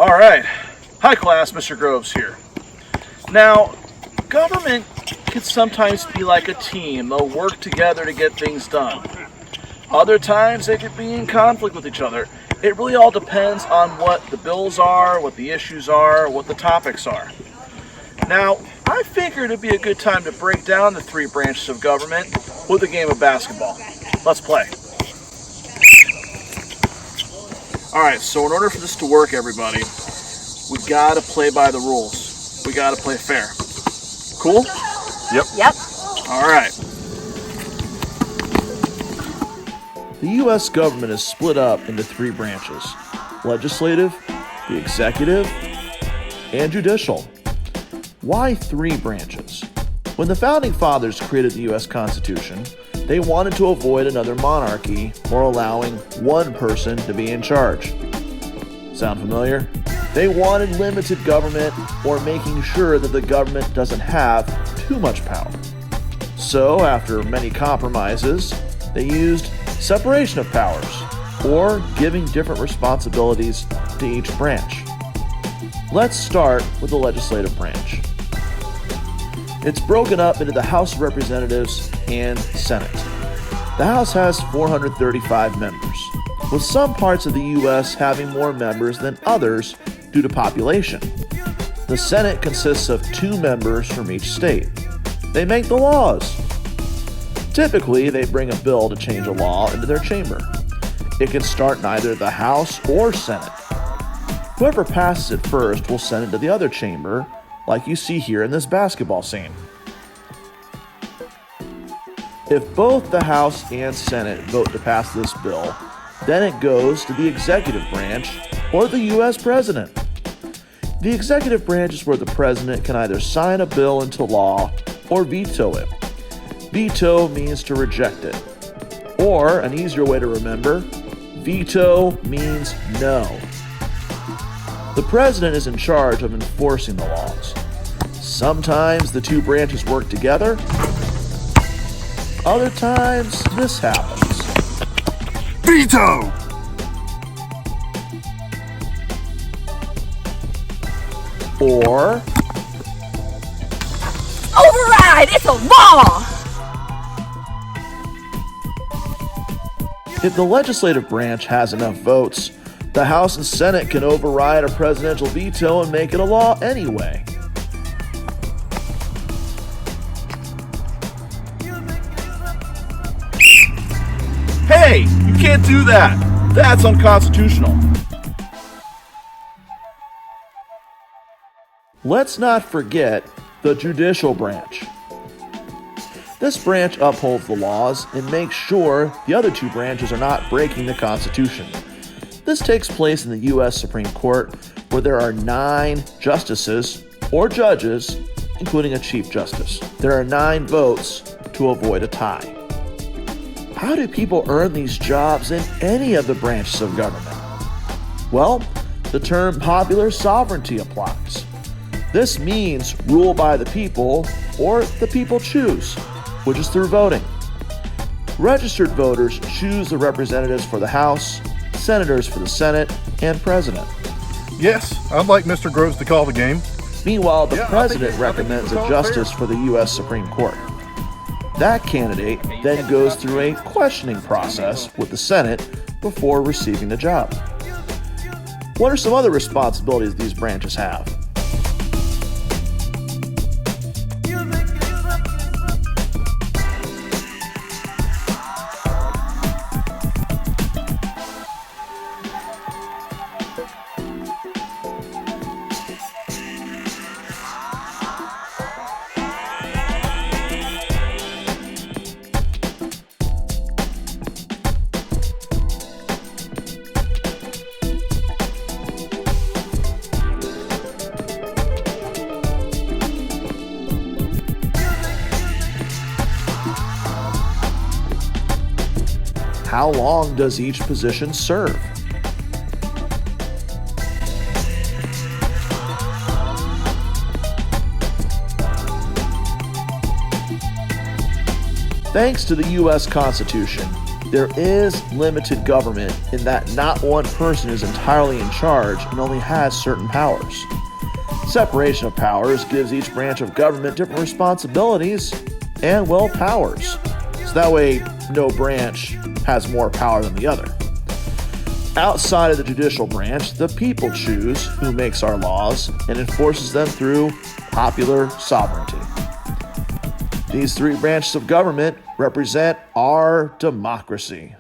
All right. Hi class, Mr. Groves here. Now, government can sometimes be like a team. They'll work together to get things done. Other times they could be in conflict with each other. It really all depends on what the bills are, what the issues are, what the topics are. Now, I figured it'd be a good time to break down the three branches of government with a game of basketball. Let's play. Alright, so in order for this to work, everybody, we gotta play by the rules. We gotta play fair. Cool? Yep. Alright. The U.S. government is split up into three branches: legislative, the executive, and judicial. Why three branches? When the Founding Fathers created the U.S. Constitution, they wanted to avoid another monarchy or allowing one person to be in charge. Sound familiar? They wanted limited government or making sure that the government doesn't have too much power. So, after many compromises, they used separation of powers, or giving different responsibilities to each branch. Let's start with the legislative branch. It's broken up into the House of Representatives and Senate. The House has 435 members, with some parts of the U.S. having more members than others due to population. The Senate consists of 2 members from each state. They make the laws. Typically, they bring a bill to change a law into their chamber. It can start in either the House or Senate. Whoever passes it first will send it to the other chamber, like you see here in this basketball scene. If both the House and Senate vote to pass this bill, then it goes to the executive branch or the U.S. President. The executive branch is where the President can either sign a bill into law or veto it. Veto means to reject it. Or, an easier way to remember, veto means no. The President is in charge of enforcing the laws. Sometimes the two branches work together. Other times, this happens. Veto! Or Override! It's a law! if the legislative branch has enough votes, the House and Senate can override a presidential veto and make it a law anyway. Hey, you can't do that. That's unconstitutional. Let's not forget the judicial branch. This branch upholds the laws and makes sure the other two branches are not breaking the Constitution. This takes place in the U.S. Supreme Court, where there are 9 justices or judges, including a Chief Justice. There are 9 votes to avoid a tie. How do people earn these jobs in any of the branches of government? Well, the term popular sovereignty applies. This means rule by the people, or the people choose, which is through voting. Registered voters choose the representatives for the House, senators for the Senate, and President. Yes, I'd like Mr. Groves to call the game. Meanwhile, the Yeah, President I think recommends it's a all justice fair. for the U.S. Supreme Court. That candidate then goes through a questioning process with the Senate before receiving the job. What are some other responsibilities these branches have? How long does each position serve? Thanks to the U.S. Constitution, There is limited government in that not one person is entirely in charge and only has certain powers. Separation of powers gives each branch of government different responsibilities and, well, powers. So that way, no branch has more power than the other. Outside of the judicial branch, the people choose who makes our laws and enforces them through popular sovereignty. These three branches of government represent our democracy.